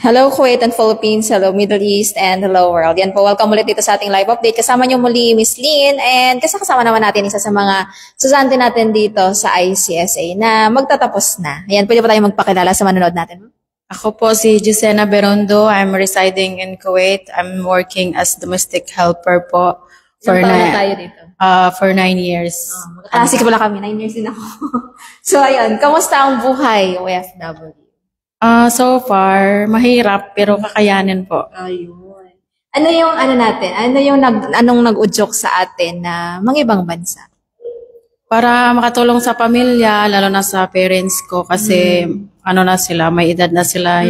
Hello Kuwait and Philippines, hello Middle East, and hello world. Yan po, welcome ulit dito sa ating live update. Kasama niyo muli Miss Lynn and kasama naman natin isa sa mga susante natin dito sa ICSA na magtatapos na. Ayan, pwede pa tayo magpakilala sa manonood natin. Ako po si Jusena Berondo. I'm residing in Kuwait. I'm working as domestic helper po for tayo dito? For 9 years. Classic pala kami, 9 years din ako. So ayun, kamusta ang buhay OFW? So far, mahirap pero kakayanin po. Ayun. Ano yung natin? Anong nag-udyok sa atin na mga ibang bansa? Para makatulong sa pamilya, lalo na sa parents ko kasi na sila, may edad na sila.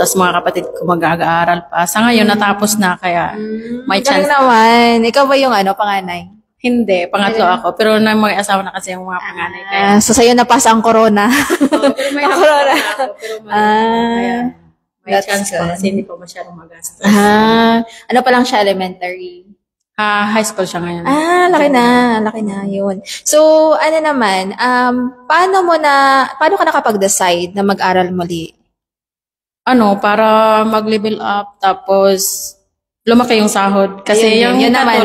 Tapos mga kapatid ko mag-aaral pa. Sa ngayon, natapos na kaya may chance. Galing naman. Ikaw ba yung panganay? Hindi, pangatlo ako. Pero may asawa na kasi yung mga panganay. Kaya. So sa'yo napasa ang corona. Pero may corona. Pero may chance good. pa kasi hindi pa masyadong magastos. Ano pa lang siya, elementary? High school siya ngayon. Laki na, yun. So, naman, paano ka nakapag-decide na mag-aral muli? Para mag-level up, tapos lumaki yung sahod. Kasi yun naman.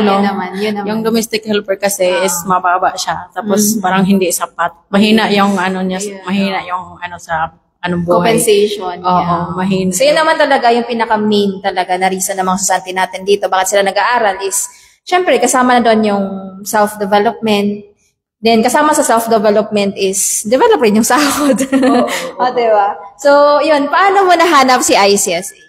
Yung domestic helper kasi is mababa siya. Tapos parang hindi sapat. Mahina yung mahina yung sa buhay. Compensation. Oo, mahina. So, yun naman talaga yung pinaka-main talaga na reason ng mga susante natin dito. Bakit sila nag-aaral is, syempre, kasama na doon yung self-development. Then, kasama sa self-development is, develop rin yung sahod. Diba? So, yun, paano mo nahanap si ICSA?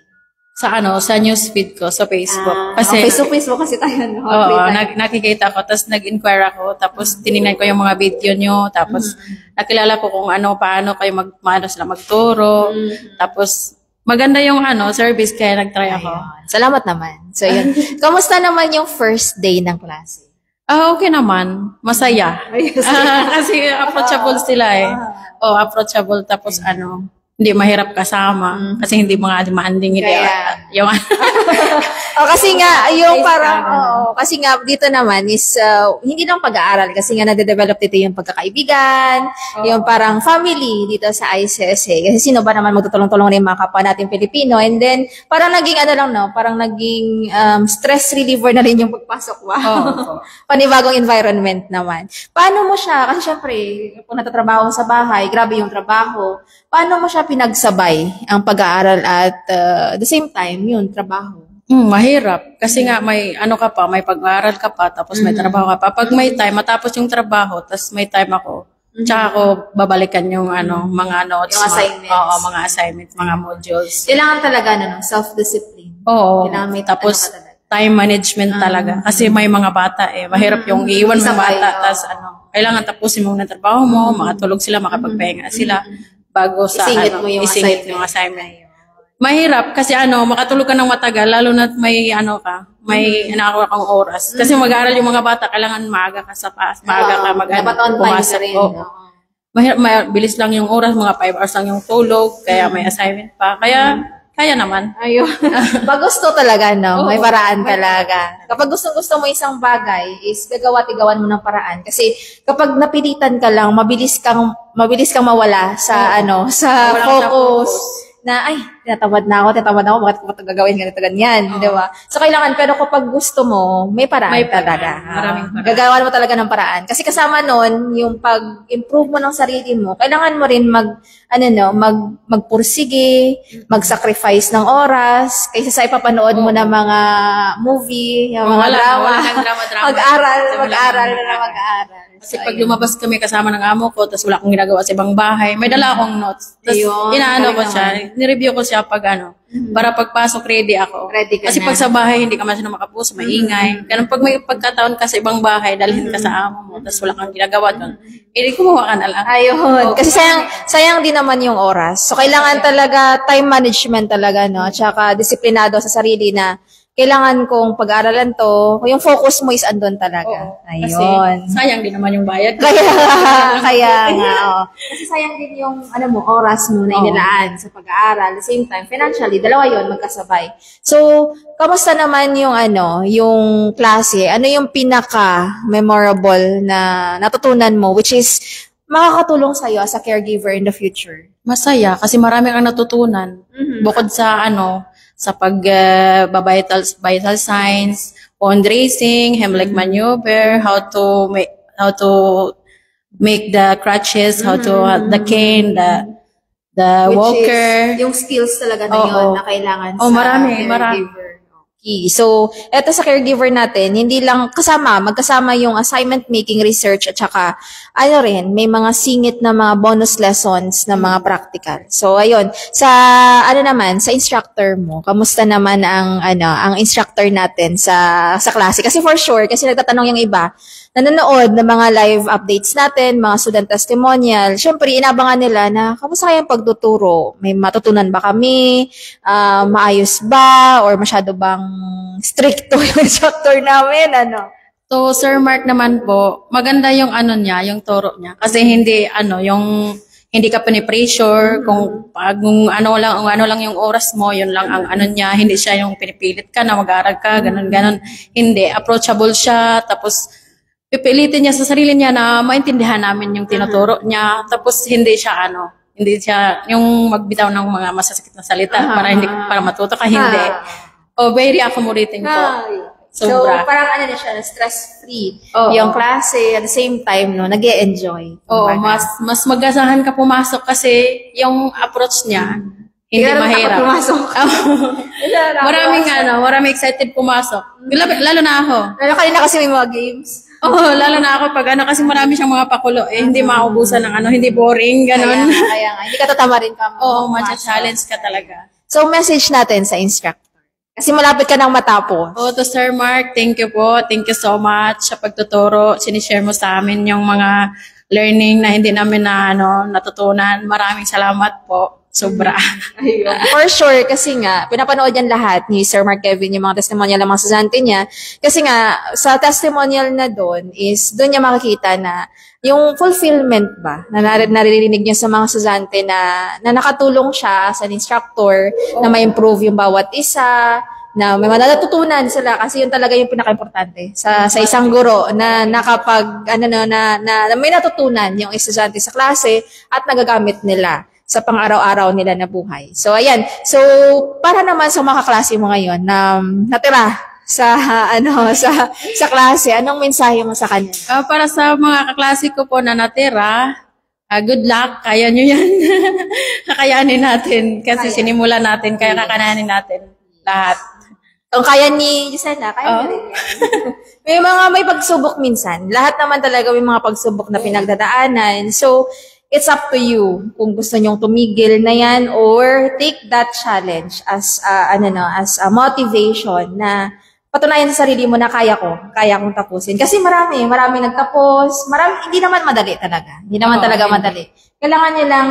Sa newsfeed ko, sa Facebook. Kasi, Facebook kasi tayo. No? Oo, nakikita ko, tapos nag-inquire ako, tapos tinignan ko yung mga video nyo, tapos nakilala ko kung paano kayo sila magturo, tapos maganda yung service, kaya nag-try ako. Salamat naman. So, yun. Kamusta naman yung first day ng klase? Okay naman. Masaya. Kasi approachable sila eh. Approachable, tapos hindi mahirap kasama kasi hindi mga demanding yung kasi nga yung parang kasi nga dito naman is hindi lang pag-aaral kasi nga nade-develop dito yung pagkakaibigan, yung parang family dito sa ICSA kasi sino ba naman magtutulong-tulong na yung mga kapwa natin Pilipino, and then parang naging parang naging stress reliever na rin yung pagpasok. Panibagong environment naman. Paano mo siya, kasi syempre kung natatrabaho sa bahay, grabe yung trabaho, paano mo siya pinagsabay ang pag-aaral at the same time yung trabaho? Mahirap. Kasi nga may may pag-aaral ka pa, tapos may trabaho ka pa. Pag may time, matapos yung trabaho, tapos may time ako, tsaka ako babalikan yung mga notes. Yung assignments. Mga assignments, mga modules. Kailangan talaga self-discipline. Oo. Kailangan may tapos time management talaga. Kasi may mga bata mahirap yung iiwan mo bata, tapos kailangan tapusin mo ng trabaho mo, makatulog sila, makapagpahinga sila. Bago sa isingit mo yung assignment. Mahirap kasi makatulog ka ng matagal lalo na may may inakuha kang oras. Kasi mag-aaral yung mga bata, kailangan maaga ka dapat on time ka rin. Mahirap, bilis lang yung oras, mga 5 hours lang yung tulog, kaya may assignment pa. Kaya naman. Ayun. Gusto talaga, no? May paraan talaga. Kapag gusto mo isang bagay, is gagawa-tigawan mo ng paraan. Kasi kapag napilitan ka lang, mabilis kang mawala sa sa focus. Na, tinatamad na ako, bakit ko ito gagawin, ganito, ganyan, di ba? So, kailangan, pero kapag gusto mo, may paraan talaga. Maraming paraan. Gagawan mo talaga ng paraan. Kasi kasama nun, yung pag-improve mo ng sarili mo, kailangan mo rin magpursige, mag-sacrifice ng oras, kaysa sa ipapanood mo na mga movie, yung mga drama. Mag-aral. Kasi pag lumabas kami kasama ng amo ko, tapos wala akong ginagawa sa ibang bahay, may dala akong notes. Tapos ko siya, nireview ko siya pag para pagpasok ready ako. Ready ka kasi na. Pag sa bahay, hindi ka masyadong makapuso, maingay. Ganun pag may pagkataon ka sa ibang bahay, dalhin ka sa amo mo, tapos wala kang ginagawa doon, kumuha ka na lang. Ayun. Kasi sayang din naman yung oras. So, kailangan talaga time management talaga, no? Tsaka disiplinado sa sarili na kailangan kong pag-aralan to, yung focus mo is andun talaga. Ayun. Kasi sayang din naman yung bayad. Kaya nga. Kasi sayang din yung oras mo na inilaan sa pag-aaral. At the same time, financially, dalawa yon magkasabay. So, kamusta naman yung yung klase? Ano yung pinaka-memorable na natutunan mo, which is makakatulong sa'yo as a caregiver in the future? Masaya kasi marami kang natutunan. Bukod sa sa vital signs, fundraising, Heimlich maneuver, how to make the crutches, how to the cane, the Which walker. is yung skills talaga na yun na kailangan sa marami. caregiver. Okay. So, eto sa caregiver natin, hindi lang magkasama yung assignment making research at saka, may mga singit na mga bonus lessons na mga practical. So, ayun, sa instructor mo, kamusta naman ang instructor natin sa klase? Kasi for sure, kasi nagtatanong yung iba, nanonood ng mga live updates natin, mga student testimonial, syempre, inabangan nila na, kamusta kayang pagtuturo? May matutunan ba kami? Maayos ba? Or masyado bang stricto yung instructor namin? So, Sir Mark naman po, maganda yung yung turo niya. Kasi hindi, hindi ka pinipressure, kung ano lang yung oras mo, yun lang ang niya, hindi siya yung pinipilit ka na mag-aaral ka, ganun. Hindi, approachable siya, tapos, pipilitin niya sa sarili niya na maintindihan namin yung tinuturo niya. Tapos hindi siya yung magbitaw ng mga masasakit na salita para matuto ka, hindi. Very accommodating po. So, Sobra. parang siya, stress-free. Yung klase, at the same time, nag-e-enjoy. Mas magasahan ka pumasok kasi yung approach niya, hindi mahirap. Maraming excited pumasok. Lalo na ako. Lalo kanina kasi may mga games. Lalo na ako pag kasi marami siyang mga pakulo, hindi maubusan ng hindi boring, ganun. Kaya nga, hindi ka tatama rin ka. Matcha-challenge ka talaga. So, message natin sa instructor. Kasi malapit ka nang matapos. To Sir Mark, thank you po. Thank you so much sa pagtuturo. Sinishare mo sa amin yung mga learning na hindi namin natutunan. Maraming salamat po. Sobra. Ayun. For sure, kasi nga, pinapanood yan lahat ni Sir Mark Kevin, yung mga testimonial ng mga estudyante niya. Kasi nga, sa testimonial na doon niya makikita na yung fulfillment ba, na naririnig niya sa mga estudyante na nakatulong siya as an instructor, na ma-improve yung bawat isa, na may natutunan sila kasi yun talaga yung pinaka-importante sa isang guro na nakapag na may natutunan yung estudyante sa klase at nagagamit nila sa pang-araw-araw nila na buhay. So, ayan. So, para naman sa mga kaklase mo ngayon na natira sa klase, anong mensahe mo sa kanila? Para sa mga kaklase ko po na natira, good luck. Kaya nyo yan. Kakayanin natin. Kasi sinimulan natin, kaya kakananin natin lahat. Kung kaya ni Gisela, kaya nyo rin yan. may pagsubok minsan. Lahat naman talaga may mga pagsubok na pinagdadaanan. So, it's up to you kung gusto nyong tumigil na yan or take that challenge as a motivation na patunayan sa sarili mo na kaya kong tapusin. Kasi marami nagtapos, hindi naman madali talaga. Hindi naman talaga madali. Kailangan nyo lang,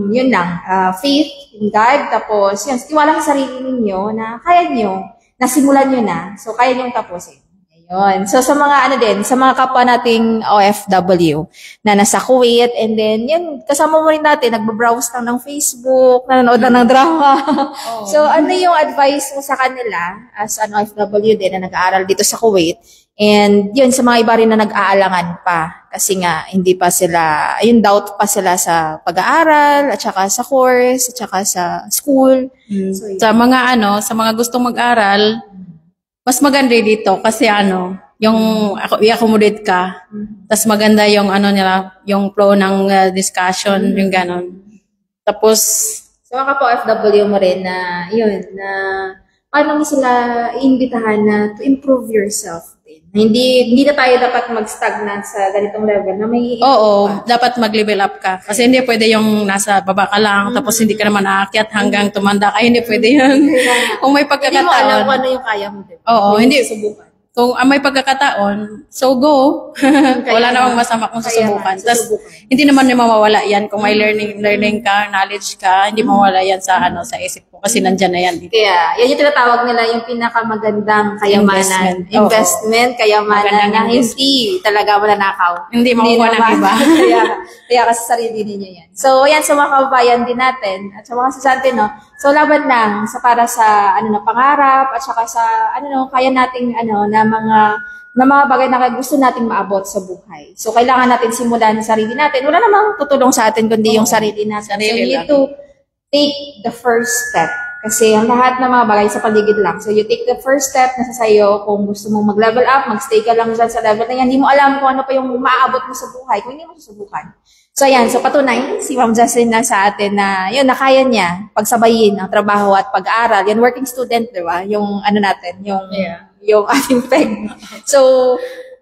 yun lang, faith in God, tapos yun, tiwala sa sarili ninyo na kaya nyo, nasimulan nyo na, so kaya nyo tapusin. Ayun. So, sa mga sa mga kapwa nating OFW na nasa Kuwait, and then, yun, kasama mo rin natin, nagbabrowse lang ng Facebook, nanonood lang ng drama. So, ano yung advice mo sa kanila as an OFW din na nag-aaral dito sa Kuwait? And yun, sa mga iba rin na nag-aalangan pa. Kasi nga, hindi pa sila, doubt pa sila sa pag-aaral, at saka sa course, at saka sa school. So, sa mga gustong mag-aral, mas maganda dito kasi yung i-accommodate ka. Tas maganda yung yung flow ng discussion, yung ganon. Tapos sa mga ka-OFW mo rin na paano mo sila iimbitahan na to improve yourself din. Hindi na tayo dapat mag-stagnant sa ganitong level na may dapat mag-level up ka. Kasi hindi pwede yung nasa baba ka lang tapos hindi ka naman aakyat hanggang tumanda ka. Hindi pwede yun. Kung may pagkakataon. Hindi mo alam kung ano yung kaya mo din. Hindi subukan. Kung may pagkakataon, so go. Wala namang masama kung susubukan. Tapos, hindi naman yung mawawala yan. Kung may learning ka, knowledge ka, hindi mawawala yan sa isip mo. Kasi nandyan na yan. Kaya, yan yung tinatawag nila yung pinakamagandang kayamanan. Investment, kayamanan na hindi talaga mananakaw. Hindi makukuha ng iba. Kaya kasi sarili ninyo yan. So, yan sa mga kababayan din natin at sa mga sasante, so, laban lang para sa pangarap at saka sa kaya nating na mga bagay na gusto nating maabot sa buhay. So, kailangan natin simulan sa sarili natin. Wala namang tutulong sa atin kundi yung sarili natin. So, you need to take the first step. Kasi ang lahat ng mga bagay sa paligid lang. So, you take the first step, nasa sayo. Kung gusto mong mag-level up, mag-stay ka lang dyan sa level na yan. Hindi mo alam kung ano pa yung maaabot mo sa buhay kung hindi mo susubukan. So, ayan. So, patunay, si Ma'am Jocelyn na sa atin na, yun, nakaya niya pagsabayin ang trabaho at pag-aaral. Yan, working student, di ba? Yung, ano natin, yung ating peg. So,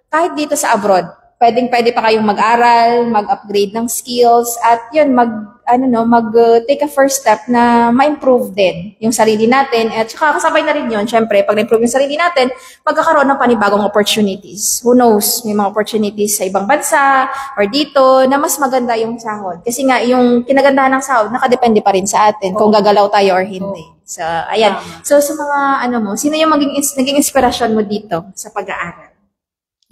kahit dito sa abroad, pwede pa kayong mag-aral, mag-upgrade ng skills, at yun, take a first step na ma-improve din yung sarili natin. At saka kasabay na rin yun, syempre, pag na-improve yung sarili natin, magkakaroon ng panibagong opportunities. Who knows, may mga opportunities sa ibang bansa or dito na mas maganda yung sahod. Kasi nga, yung kinagandahan ng sahod, nakadepende pa rin sa atin kung gagalaw tayo or hindi. So, ayan. So, sa mga, sino yung naging inspirasyon mo dito sa pag-aaral?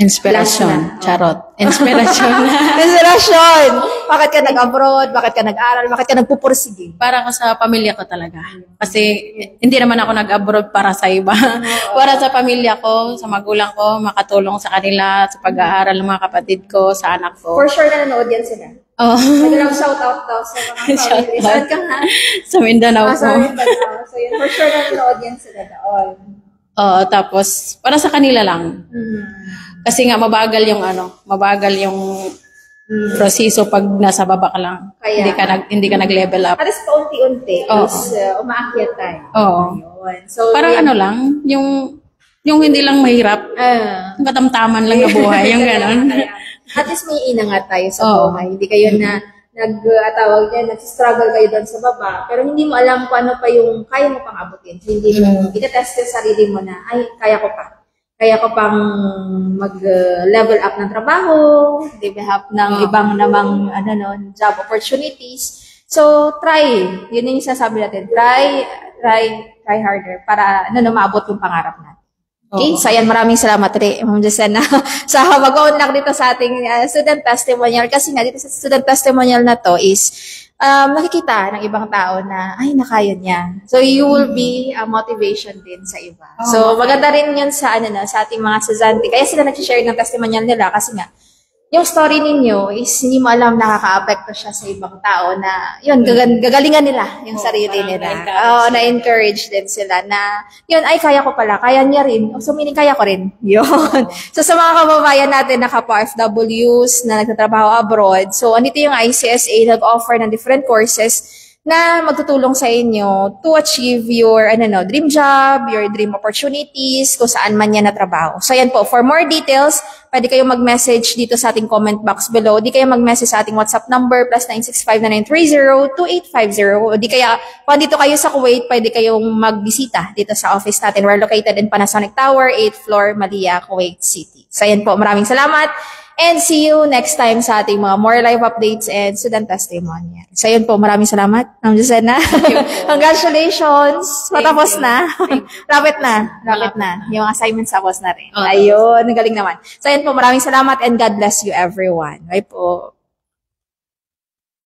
Inspirasyon. Charot. Inspirasyon. Inspirasyon! Bakit ka nag-abroad? Bakit ka nag-aral? Bakit ka nagpupursige? Para ko sa pamilya ko talaga. Kasi hindi naman ako nag-abroad para sa iba. Para sa pamilya ko, sa magulang ko, makatulong sa kanila, sa pag-aaral ng mga kapatid ko, sa anak ko. For sure na nanood yan sila. Oh. Nagalang shout out daw sa mga family. Saan ka nga? Sa Mindanao po. Sa Mindanao. So yun, for sure na nanood yan sila doon. Tapos, para sa kanila lang. Kasi nga mabagal yung proseso pag nasa baba ka lang. Kaya, hindi ka nag-level up. At least paunti-unti is umaakyat tayo. Oo. So, parang yung hindi lang mahirap. Yung katamtaman lang na buhay, yung gano'n. At least may inangat tayo sa buhay. Hindi kayo nag-struggle kayo doon sa baba, pero hindi mo alam kung ano pa yung kaya mo pang abutin. Hindi mo itetest yung sarili mo na, ay, kaya ko pa. Kaya ko pang mag-level up ng trabaho, develop ng ibang namang job opportunities. So, try. Yun yung sasabi natin. Try harder para maabot yung pangarap natin. Okay? So, ayan, maraming salamat rin, Ma'am Jocelyn, sa mag-unlock dito sa ating student testimonial. Kasi nga, dito sa student testimonial na to is, nakikita ng ibang tao na, ay, nakaya niya. So, you will be a motivation din sa iba. So, maganda rin yun sa ating mga estudyante. Kaya sila nag-share ng testimonial nila kasi nga, yung story ninyo is hindi mo alam nakaka-apekto siya sa ibang tao na, yun, gagalingan nila yung sarili nila. Na-encourage din sila na, yun, ay, kaya ko pala, kaya niya rin. So, meaning, kaya ko rin. Yun. So, sa mga kababayan natin na OFWs na nagtatrabaho abroad, so, andito yung ICSA nag-offer ng different courses na magtutulong sa inyo to achieve your dream job, your dream opportunities, kung saan man yan na trabaho. So, yan po. For more details, pwede kayong mag-message dito sa ating comment box below. Di kayo mag-message sa ating WhatsApp number, +965-9930-2850. O di kaya, kung dito kayo sa Kuwait, pwede kayong magbisita dito sa office natin. We're located in Panasonic Tower, 8th floor, Malia, Kuwait City. So, yan po. Maraming salamat. And see you next time sa ating mga more live updates and student testimonial. So, yun po. Maraming salamat. Ma'am Jocelyn. Congratulations. Matapos na. Lapit na. Yung assignments tapos na rin. Ayun. Ang galing naman. So, yun po. Maraming salamat and God bless you everyone. Bye po.